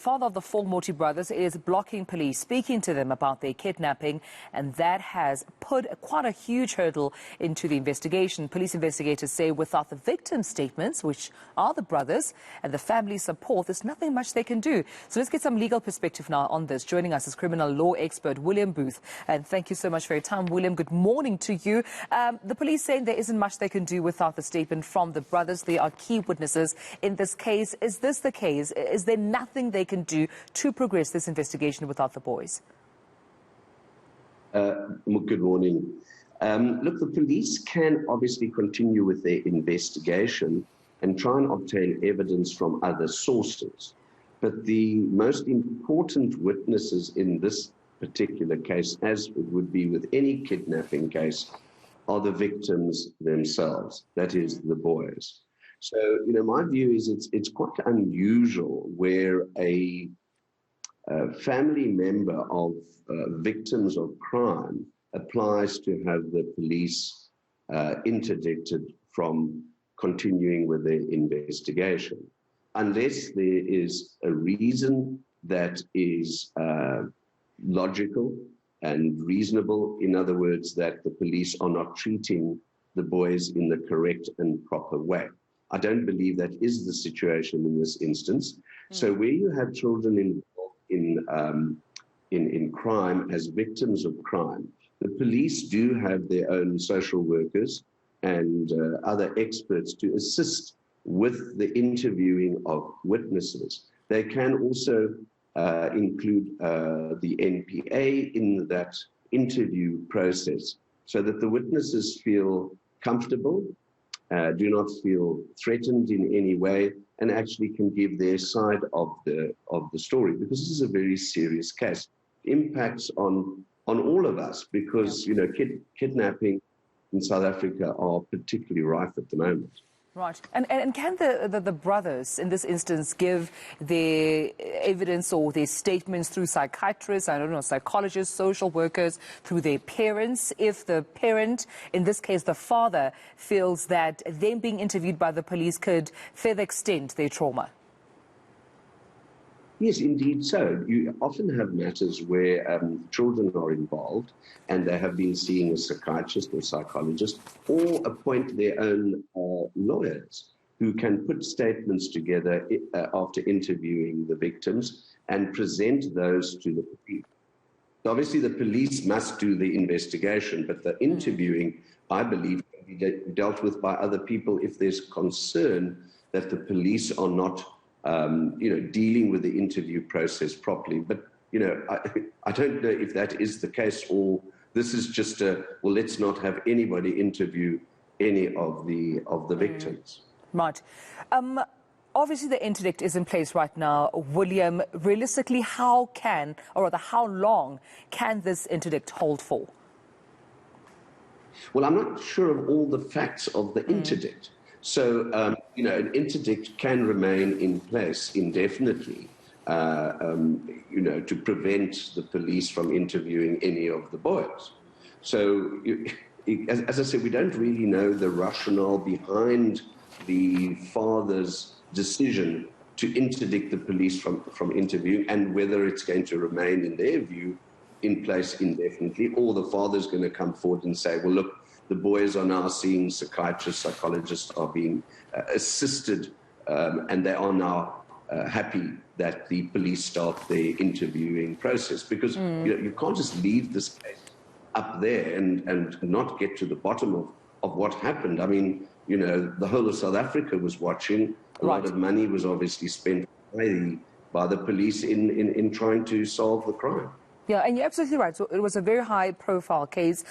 Father of the four Moti brothers is blocking police speaking to them about their kidnapping, and that has put quite a huge hurdle into the investigation. Police investigators say without the victims' statements, which are the brothers, and the family's support, there's nothing much they can do. So let's get some legal perspective now on this. Joining us is criminal law expert William Booth. And thank you so much for your time, William. Good morning to you. The police saying there isn't much they can do without the statement from the brothers. They are key witnesses in this case. Is this the case? Is there nothing they can do to progress this investigation without the boys? Good morning. Look, the police can obviously continue with their investigation and try and obtain evidence from other sources. But the most important witnesses in this particular case, as it would be with any kidnapping case, are the victims themselves, that is, the boys. So, my view is it's quite unusual where a family member of victims of crime applies to have the police interdicted from continuing with their investigation, unless there is a reason that is logical and reasonable. In other words, that the police are not treating the boys in the correct and proper way. I don't believe that is the situation in this instance. So where you have children involved in crime as victims of crime, the police do have their own social workers and other experts to assist with the interviewing of witnesses. They can also include the NPA in that interview process so that the witnesses feel comfortable, do not feel threatened in any way, and actually can give their side of the story, because this is a very serious case. It impacts on all of us because kidnapping in South Africa are particularly rife at the moment. Right. And can the brothers, in this instance, give their evidence or their statements through psychiatrists, psychologists, social workers, through their parents, if the parent, in this case the father, feels that them being interviewed by the police could further extend their trauma? Yes, indeed so. You often have matters where children are involved and they have been seeing a psychiatrist or psychologist, or appoint their own lawyers who can put statements together after interviewing the victims and present those to the police. So obviously the police must do the investigation, but the interviewing, I believe, can be dealt with by other people if there's concern that the police are not dealing with the interview process properly. But, I don't know if that is the case, or this is just well, let's not have anybody interview any of the victims. Right. Obviously, the interdict is in place right now. William, realistically, how long can this interdict hold for? Well, I'm not sure of all the facts of the interdict. So, an interdict can remain in place indefinitely, to prevent the police from interviewing any of the boys. So, as I said, we don't really know the rationale behind the father's decision to interdict the police from interviewing, and whether it's going to remain, in their view, in place indefinitely, or the father's going to come forward and say, well, look, the boys are now seeing psychiatrists, psychologists are being assisted, and they are now happy that the police start their interviewing process. Because you can't just leave this case up there and not get to the bottom of what happened. I mean, the whole of South Africa was watching. A lot of money was obviously spent by the police in trying to solve the crime. Yeah, and you're absolutely right. So it was a very high-profile case.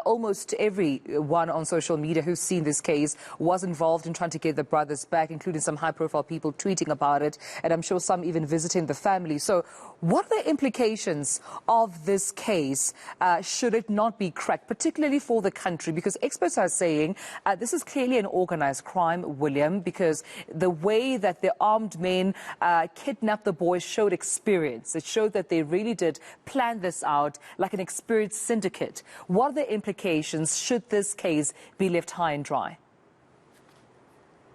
Almost everyone on social media who's seen this case was involved in trying to get the brothers back, including some high-profile people tweeting about it, and I'm sure some even visiting the family. So what are the implications of this case should it not be cracked, particularly for the country? Because experts are saying this is clearly an organized crime, William, because the way that the armed men kidnapped the boys showed experience. It showed that they really did plan this out like an experienced syndicate. What are the implications should this case be left high and dry?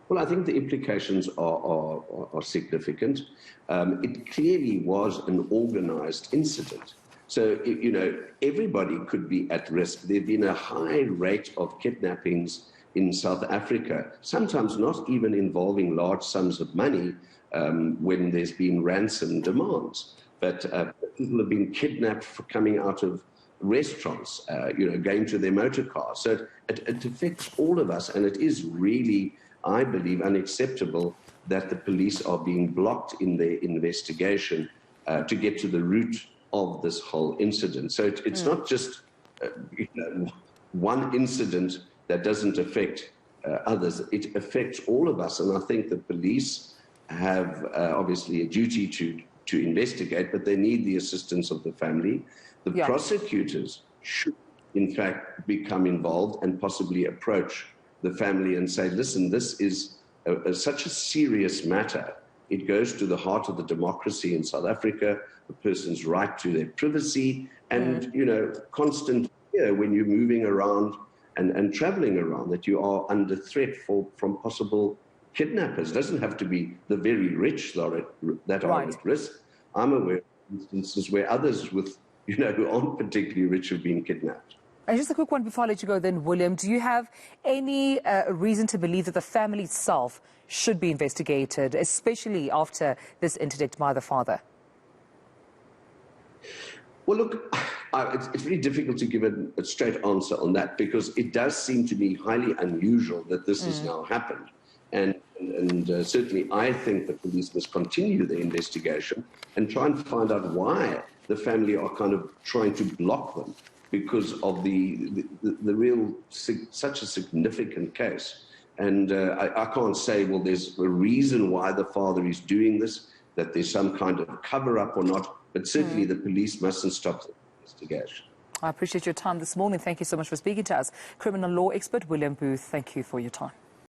Well, I think the implications are significant. It clearly was an organized incident. So, you know, everybody could be at risk. There'd been a high rate of kidnappings in South Africa, sometimes not even involving large sums of money when there's been ransom demands. But people have been kidnapped for coming out of restaurants, you know, going to their motor cars. So it affects all of us, and it is really, I believe, unacceptable that the police are being blocked in their investigation to get to the root of this whole incident. So it's not just you know, one incident that doesn't affect others. It affects all of us, and I think the police have obviously a duty to investigate, but they need the assistance of the family. The prosecutors should, in fact, become involved and possibly approach the family and say, listen, this is such a serious matter. It goes to the heart of the democracy in South Africa, the person's right to their privacy, and, you know, constant fear when you're moving around and traveling around, that you are under threat from possible kidnappers. It doesn't have to be the very rich that are at risk. I'm aware of instances where others with, you know, who aren't particularly rich have been kidnapped. And just a quick one before I let you go then, William. Do you have any reason to believe that the family itself should be investigated, especially after this interdict by the father? Well, look, it's very difficult to give a straight answer on that, because it does seem to be highly unusual that this has now happened. And certainly I think the police must continue the investigation and try and find out why the family are kind of trying to block them, because of the real, such a significant case. And I can't say, well, there's a reason why the father is doing this, that there's some kind of cover-up or not, but certainly the police mustn't stop the investigation. I appreciate your time this morning. Thank you so much for speaking to us. Criminal law expert William Booth, thank you for your time.